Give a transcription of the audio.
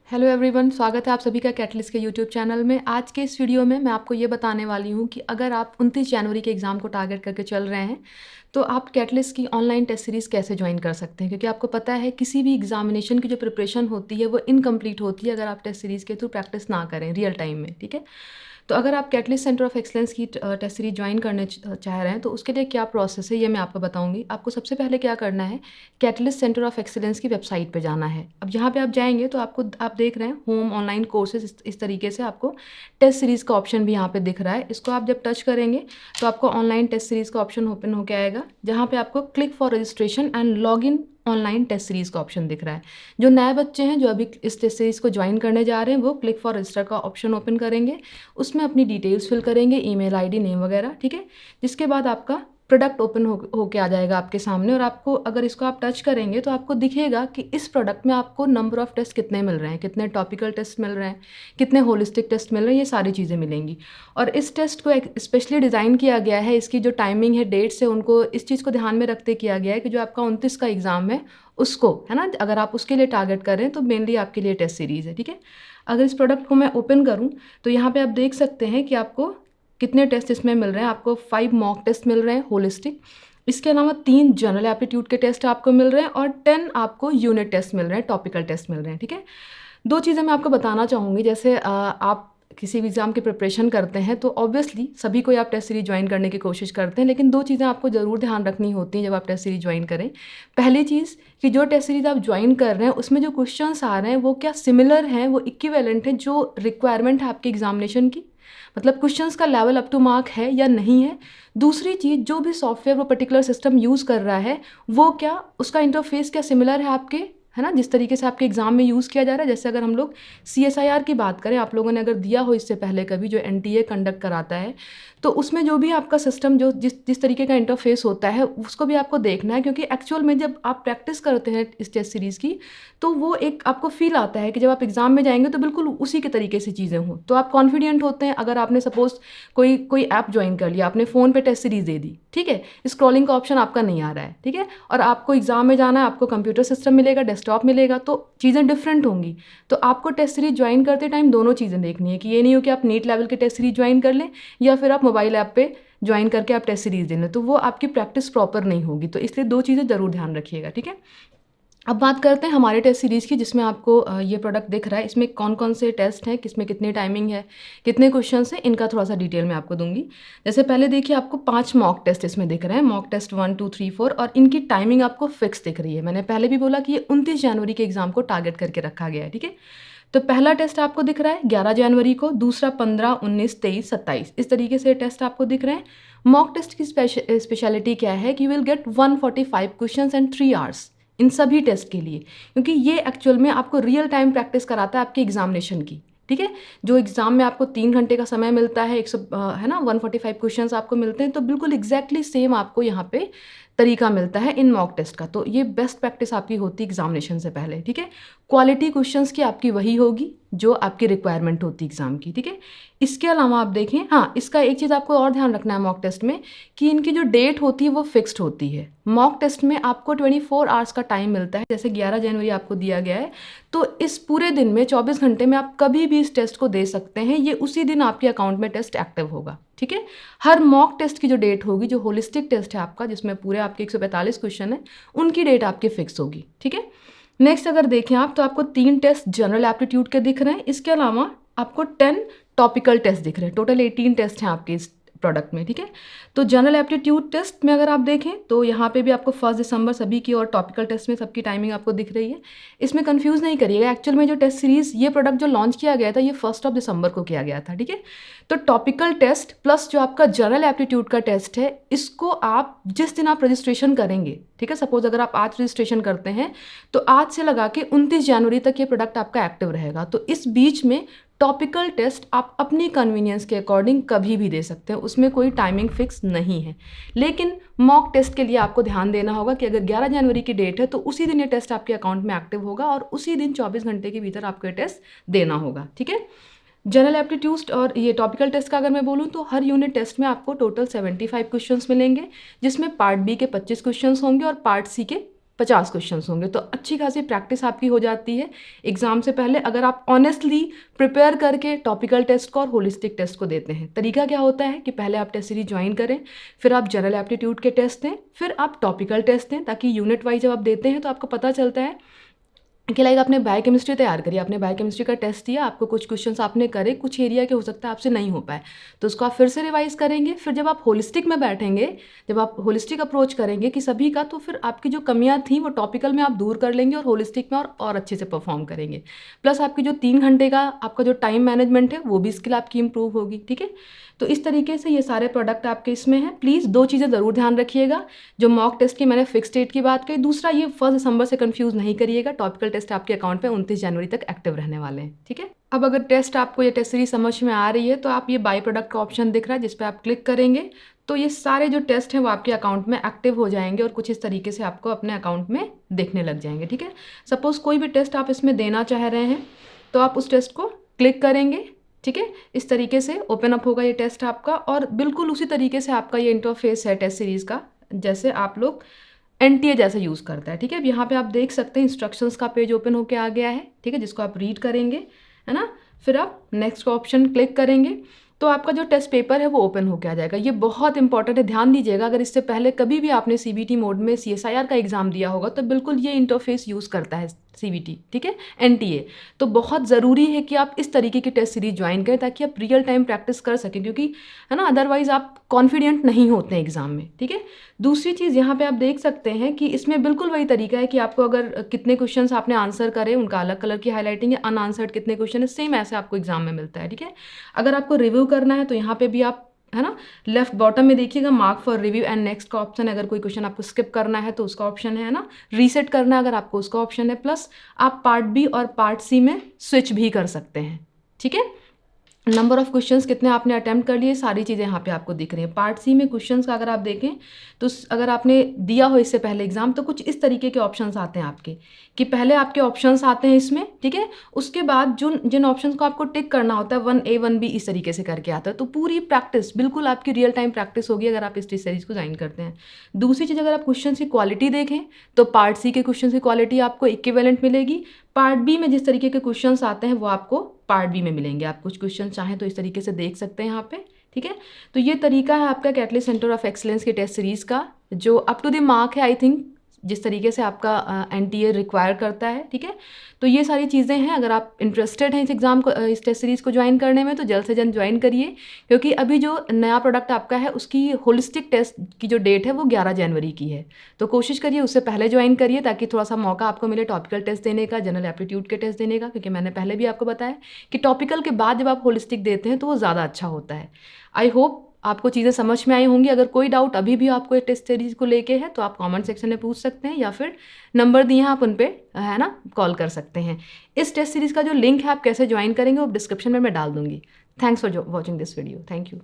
Hello everyone, स्वागत है आप सभी का कैटलिस्ट के यूट्यूब चैनल में। आज के इस वीडियो में मैं आपको ये बताने वाली हूँ कि अगर आप 29 जनवरी के एग्ज़ाम को टारगेट करके चल रहे हैं तो आप कैटलिस्ट की ऑनलाइन टेस्ट सीरीज़ कैसे ज्वाइन कर सकते हैं। क्योंकि आपको पता है किसी भी एग्जामिनेशन की जो प्रिपरेशन होती है वो इनकम्प्लीट होती है अगर आप टेस्ट सीरीज़ के थ्रू प्रैक्टिस ना करें रियल टाइम में। ठीक है, तो अगर आप कैटलिस्ट सेंटर ऑफ एक्सलेंस की टेस्ट सीरीज ज्वाइन करने चाह रहे हैं तो उसके लिए क्या प्रोसेस है ये मैं आपको बताऊंगी। आपको सबसे पहले क्या करना है, कैटलिस्ट सेंटर ऑफ एक्सीलेंस की वेबसाइट पे जाना है। अब यहाँ पे आप जाएंगे तो आप देख रहे हैं होम ऑनलाइन कोर्सेज, इस तरीके से आपको टेस्ट सीरीज़ का ऑप्शन भी यहाँ पे दिख रहा है। इसको आप जब टच करेंगे तो आपको ऑनलाइन टेस्ट सीरीज़ का ऑप्शन ओपन होकर आएगा, जहाँ पे आपको click for registration and log in online test series का ऑप्शन दिख रहा है। जो नए बच्चे हैं जो अभी इस टेस्ट सीरीज़ को ज्वाइन करने जा रहे हैं वो क्लिक फॉर रजिस्टर का ऑप्शन ओपन करेंगे, उसमें अपनी डिटेल्स फिल करेंगे, ईमेल आईडी, नेम वगैरह। ठीक है, जिसके बाद आपका प्रोडक्ट ओपन होके आ जाएगा आपके सामने, और आपको अगर इसको आप टच करेंगे तो आपको दिखेगा कि इस प्रोडक्ट में आपको नंबर ऑफ टेस्ट कितने मिल रहे हैं, कितने टॉपिकल टेस्ट मिल रहे हैं, कितने होलिस्टिक टेस्ट मिल रहे हैं, ये सारी चीज़ें मिलेंगी। और इस टेस्ट को स्पेशली डिज़ाइन किया गया है, इसकी जो टाइमिंग है, डेट्स है, उनको इस चीज़ को ध्यान में रखते किया गया है कि जो आपका 29 का एग्ज़ाम है उसको, है ना, अगर आप उसके लिए टारगेट कर रहे हैं तो मेनली आपके लिए टेस्ट सीरीज़ है। ठीक है, अगर इस प्रोडक्ट को मैं ओपन करूँ तो यहाँ पे आप देख सकते हैं कि आपको कितने टेस्ट इसमें मिल रहे हैं। आपको 5 मॉक टेस्ट मिल रहे हैं होलिस्टिक, इसके अलावा 3 जनरल एप्टीट्यूड के टेस्ट आपको मिल रहे हैं और 10 आपको यूनिट टेस्ट मिल रहे हैं, टॉपिकल टेस्ट मिल रहे हैं। ठीक है, दो चीज़ें मैं आपको बताना चाहूँगी। जैसे आप किसी भी एग्ज़ाम की प्रिपरेशन करते हैं तो ऑब्वियसली सभी को आप टेस्ट सीरीज ज्वाइन करने की कोशिश करते हैं, लेकिन दो चीज़ें आपको ज़रूर ध्यान रखनी होती हैं जब आप टेस्ट सीरीज ज्वाइन करें। पहली चीज़ कि जो टेस्ट सीरीज आप ज्वाइन कर रहे हैं उसमें जो क्वेश्चंस आ रहे हैं वो क्या सिमिलर हैं, वो इक्विवेलेंट हैं जो रिक्वायरमेंट है आपके एग्जामिनेशन की, मतलब क्वेश्चंस का लेवल अप टू मार्क है या नहीं है। दूसरी चीज़, जो भी सॉफ्टवेयर वो पर्टिकुलर सिस्टम यूज़ कर रहा है वो क्या, उसका इंटरफेस क्या सिमिलर है आपके, है ना, जिस तरीके से आपके एग्जाम में यूज़ किया जा रहा है। जैसे अगर हम लोग CSIR की बात करें, आप लोगों ने अगर दिया हो इससे पहले कभी, जो NTA कंडक्ट कराता है, तो उसमें जो भी आपका सिस्टम जो जिस तरीके का इंटरफेस होता है उसको भी आपको देखना है। क्योंकि एक्चुअल में जब आप प्रैक्टिस करते हैं इस टेस्ट सीरीज़ की तो वो एक आपको फील आता है कि जब आप एग्जाम में जाएंगे तो बिल्कुल उसी के तरीके से चीज़ें हों, तो आप कॉन्फिडेंट होते हैं। अगर आपने सपोज कोई ऐप ज्वाइन कर लिया, आपने फ़ोन पे टेस्ट सीरीज़ दे दी, ठीक है, स्क्रॉलिंग का ऑप्शन आपका नहीं आ रहा है, ठीक है, और आपको एग्जाम में जाना है, आपको कंप्यूटर सिस्टम मिलेगा, डेस्कटॉप मिलेगा, तो चीज़ें डिफरेंट होंगी। तो आपको टेस्ट सीरीज ज्वाइन करते टाइम दोनों चीज़ें देखनी है कि ये नहीं हो कि आप नीट लेवल के टेस्ट सीरीज ज्वाइन कर लें या फिर आप मोबाइल ऐप पे ज्वाइन करके आप टेस्ट सीरीज दे लें, तो वो आपकी प्रैक्टिस प्रॉपर नहीं होगी। तो इसलिए दो चीज़ें ज़रूर ध्यान रखिएगा। ठीक है, अब बात करते हैं हमारे टेस्ट सीरीज़ की, जिसमें आपको ये प्रोडक्ट दिख रहा है। इसमें कौन कौन से टेस्ट हैं, किसमें कितनी टाइमिंग है, कितने क्वेश्चंस हैं, इनका थोड़ा सा डिटेल में आपको दूंगी। जैसे पहले देखिए, आपको 5 मॉक टेस्ट इसमें दिख रहे हैं, मॉक टेस्ट 1, 2, 3, 4, और इनकी टाइमिंग आपको फिक्स दिख रही है। मैंने पहले भी बोला कि ये 29 जनवरी के एग्जाम को टारगेट करके रखा गया है। ठीक है, तो पहला टेस्ट आपको दिख रहा है 11 जनवरी को, दूसरा 15, 19, 23, 27, इस तरीके से टेस्ट आपको दिख रहे हैं। मॉक टेस्ट की स्पेशलिटी क्या है कि you will get 145 questions and 3 hours in सभी टेस्ट के लिए, क्योंकि ये एक्चुअल में आपको रियल टाइम प्रैक्टिस कराता है आपके एग्जामिनेशन की। ठीक है, जो एग्जाम में आपको 3 घंटे का समय मिलता है, 100 है ना, 145 क्वेश्चंस आपको मिलते हैं, तो बिल्कुल एग्जैक्टली सेम आपको यहाँ पे तरीका मिलता है इन मॉक टेस्ट का। तो ये बेस्ट प्रैक्टिस आपकी होती है एग्जामिनेशन से पहले। ठीक है, क्वालिटी क्वेश्चंस की आपकी वही होगी जो आपकी रिक्वायरमेंट होती है एग्जाम की। ठीक है, इसके अलावा आप देखें, हाँ, इसका एक चीज़ आपको और ध्यान रखना है मॉक टेस्ट में कि इनकी जो डेट होती है वो फिक्स्ड होती है। मॉक टेस्ट में आपको 24 आवर्स का टाइम मिलता है। जैसे 11 जनवरी आपको दिया गया है, तो इस पूरे दिन में 24 घंटे में आप कभी भी इस टेस्ट को दे सकते हैं। ये उसी दिन आपके अकाउंट में टेस्ट एक्टिव होगा। ठीक है, हर मॉक टेस्ट की जो डेट होगी, जो होलिस्टिक टेस्ट है आपका, जिसमें पूरे आपके 145 क्वेश्चन है, उनकी डेट आपकी फिक्स होगी। ठीक है, नेक्स्ट अगर देखें आप तो आपको 3 टेस्ट जनरल एप्टीट्यूड के दिख रहे हैं, इसके अलावा आपको 10 टॉपिकल टेस्ट दिख रहे हैं। टोटल 18 टेस्ट हैं आपके इस प्रोडक्ट में। ठीक है, तो जनरल एप्टीट्यूड टेस्ट में अगर आप देखें तो यहाँ पे भी आपको 1 दिसंबर सभी की, और टॉपिकल टेस्ट में सबकी टाइमिंग आपको दिख रही है। इसमें कंफ्यूज नहीं करिएगा, एक्चुअल में जो टेस्ट सीरीज, ये प्रोडक्ट जो लॉन्च किया गया था ये 1 दिसंबर को किया गया था। ठीक है, तो टॉपिकल टेस्ट प्लस जो आपका जनरल एप्टीट्यूड का टेस्ट है, इसको आप जिस दिन आप रजिस्ट्रेशन करेंगे, ठीक है, सपोज अगर आप आज रजिस्ट्रेशन करते हैं तो आज से लगा के 29 जनवरी तक ये प्रोडक्ट आपका एक्टिव रहेगा। तो इस बीच में टॉपिकल टेस्ट आप अपनी कन्वीनियंस के अकॉर्डिंग कभी भी दे सकते हैं, उसमें कोई टाइमिंग फिक्स नहीं है। लेकिन मॉक टेस्ट के लिए आपको ध्यान देना होगा कि अगर 11 जनवरी की डेट है तो उसी दिन ये टेस्ट आपके अकाउंट में एक्टिव होगा और उसी दिन 24 घंटे के भीतर आपको ये टेस्ट देना होगा। ठीक है, जनरल एप्टीट्यूड और ये टॉपिकल टेस्ट का अगर मैं बोलूँ तो हर यूनिट टेस्ट में आपको टोटल 75 क्वेश्चंस मिलेंगे, जिसमें पार्ट बी के 25 क्वेश्चंस होंगे और पार्ट सी के 50 क्वेश्चंस होंगे। तो अच्छी खासी प्रैक्टिस आपकी हो जाती है एग्ज़ाम से पहले, अगर आप ऑनेस्टली प्रिपेयर करके टॉपिकल टेस्ट को और होलिस्टिक टेस्ट को देते हैं। तरीका क्या होता है कि पहले आप टेस्ट सीरीज ज्वाइन करें, फिर आप जनरल एप्टीट्यूड के टेस्ट दें, फिर आप टॉपिकल टेस्ट दें, ताकि यूनिट वाइज जब आप देते हैं तो आपको पता चलता है कि लाइक आपने बायोकेमिस्ट्री तैयार करी, आपने बायोकेमिस्ट्री का टेस्ट दिया, आपको कुछ क्वेश्चंस आपने करे, कुछ एरिया के हो सकता है आपसे नहीं हो पाए, तो उसको आप फिर से रिवाइज करेंगे। फिर जब आप होलिस्टिक में बैठेंगे, जब आप होलिस्टिक अप्रोच करेंगे कि सभी का, तो फिर आपकी जो कमियां थी वो टॉपिकल में आप दूर कर लेंगे और होलिस्टिक में और अच्छे से परफॉर्म करेंगे। प्लस आपकी जो 3 घंटे का आपका जो टाइम मैनेजमेंट है वो भी स्किल आपकी इंप्रूव होगी। ठीक है, तो इस तरीके से ये सारे प्रोडक्ट आपके इसमें हैं। प्लीज़ 2 चीज़ें ज़रूर ध्यान रखिएगा। जो मॉक टेस्ट की मैंने फिक्स डेट की बात कही, दूसरा ये 1 दिसंबर से कंफ्यूज नहीं करिएगा, टॉपिकल टेस्ट आपके अकाउंट पे 29 जनवरी तक एक्टिव रहने वाले हैं। ठीक है, अब अगर टेस्ट आपको ये टेस्ट सीरीज समझ में आ रही है तो आप ये बाई प्रोडक्ट का ऑप्शन दिख रहा है, जिस पर आप क्लिक करेंगे तो ये सारे जो टेस्ट हैं वो आपके अकाउंट में एक्टिव हो जाएंगे और कुछ इस तरीके से आपको अपने अकाउंट में देखने लग जाएंगे। ठीक है, सपोज कोई भी टेस्ट आप इसमें देना चाह रहे हैं तो आप उस टेस्ट को क्लिक करेंगे। ठीक है, इस तरीके से ओपन अप होगा ये टेस्ट आपका, और बिल्कुल उसी तरीके से आपका ये इंटरफेस है टेस्ट सीरीज का, जैसे आप लोग एनटीए जैसे यूज़ करता है। ठीक है, अब यहाँ पे आप देख सकते हैं इंस्ट्रक्शंस का पेज ओपन होके आ गया है। ठीक है, जिसको आप रीड करेंगे, है ना, फिर आप नेक्स्ट का ऑप्शन क्लिक करेंगे तो आपका जो टेस्ट पेपर है वो ओपन होके आ जाएगा। ये बहुत इंपॉर्टेंट है, ध्यान दीजिएगा। अगर इससे पहले कभी भी आपने सीबीटी मोड में सीएसआईआर का एग्जाम दिया होगा तो बिल्कुल ये इंटरफेस यूज़ करता है सीबीटी। ठीक है, एनटीए। तो बहुत ज़रूरी है कि आप इस तरीके की टेस्ट सीरीज ज्वाइन करें ताकि आप रियल टाइम प्रैक्टिस कर सकें, क्योंकि है ना अदरवाइज आप कॉन्फिडेंट नहीं होते हैं एग्जाम में। ठीक है, दूसरी चीज़ यहाँ पे आप देख सकते हैं कि इसमें बिल्कुल वही तरीका है कि आपको अगर कितने क्वेश्चंस आपने आंसर करे उनका अलग कलर की हाईलाइटिंग है, अनआंसर्ड कितने क्वेश्चन है सेम ऐसे आपको एग्जाम में मिलता है। ठीक है, अगर आपको रिव्यू करना है तो यहाँ पे भी आप, है ना, लेफ्ट बॉटम में देखिएगा mark for review and next का ऑप्शन है। अगर कोई क्वेश्चन आपको स्किप करना है तो उसका ऑप्शन है ना, रीसेट करना है अगर आपको उसका ऑप्शन है। प्लस आप पार्ट बी और पार्ट सी में स्विच भी कर सकते हैं। ठीक है, नंबर ऑफ क्वेश्चंस कितने आपने अटेम्प्ट कर लिए, सारी चीज़ें यहाँ पे आपको दिख रही हैं। पार्ट सी में क्वेश्चंस का अगर आप देखें तो अगर आपने दिया हो इससे पहले एग्जाम तो कुछ इस तरीके के ऑप्शंस आते हैं आपके, कि पहले आपके ऑप्शंस आते हैं इसमें। ठीक है, उसके बाद जिन ऑप्शंस को आपको टिक करना होता है 1A 1B इस तरीके से करके आता है। तो पूरी प्रैक्टिस बिल्कुल आपकी रियल टाइम प्रैक्टिस होगी अगर आप इस टेस्ट सीरीज को ज्वाइन करते हैं। दूसरी चीज़, अगर आप क्वेश्चन की क्वालिटी देखें तो पार्ट सी के क्वेश्चन की क्वालिटी आपको इक्विवेलेंट मिलेगी। पार्ट बी में जिस तरीके के क्वेश्चंस आते हैं वो आपको पार्ट बी में मिलेंगे। आप कुछ क्वेश्चन चाहें तो इस तरीके से देख सकते हैं यहाँ पे। ठीक है, तो ये तरीका है आपका कैटलिस्ट सेंटर ऑफ एक्सीलेंस की टेस्ट सीरीज का, जो अप टू द मार्क है आई थिंक, जिस तरीके से आपका एनटीए रिक्वायर करता है। ठीक है, तो ये सारी चीज़ें हैं। अगर आप इंटरेस्टेड हैं इस एग्ज़ाम को, इस टेस्ट सीरीज़ को ज्वाइन करने में, तो जल्द से जल्द ज्वाइन करिए, क्योंकि अभी जो नया प्रोडक्ट आपका है उसकी होलिस्टिक टेस्ट की जो डेट है वो 11 जनवरी की है। तो कोशिश करिए उससे पहले ज्वाइन करिए ताकि थोड़ा सा मौका आपको मिले टॉपिकल टेस्ट देने का, जनरल एप्टीट्यूड के टेस्ट देने का, क्योंकि मैंने पहले भी आपको बताया कि टॉपिकल के बाद जब आप होलिस्टिक देते हैं तो वो ज़्यादा अच्छा होता है। आई होप आपको चीज़ें समझ में आई होंगी। अगर कोई डाउट अभी भी आपको ये टेस्ट सीरीज को लेके है तो आप कमेंट सेक्शन में पूछ सकते हैं, या फिर नंबर दिए हैं आप उन पे, है ना, कॉल कर सकते हैं। इस टेस्ट सीरीज का जो लिंक है आप कैसे ज्वाइन करेंगे वो डिस्क्रिप्शन में मैं डाल दूंगी। Thanks for watching this video. Thank you.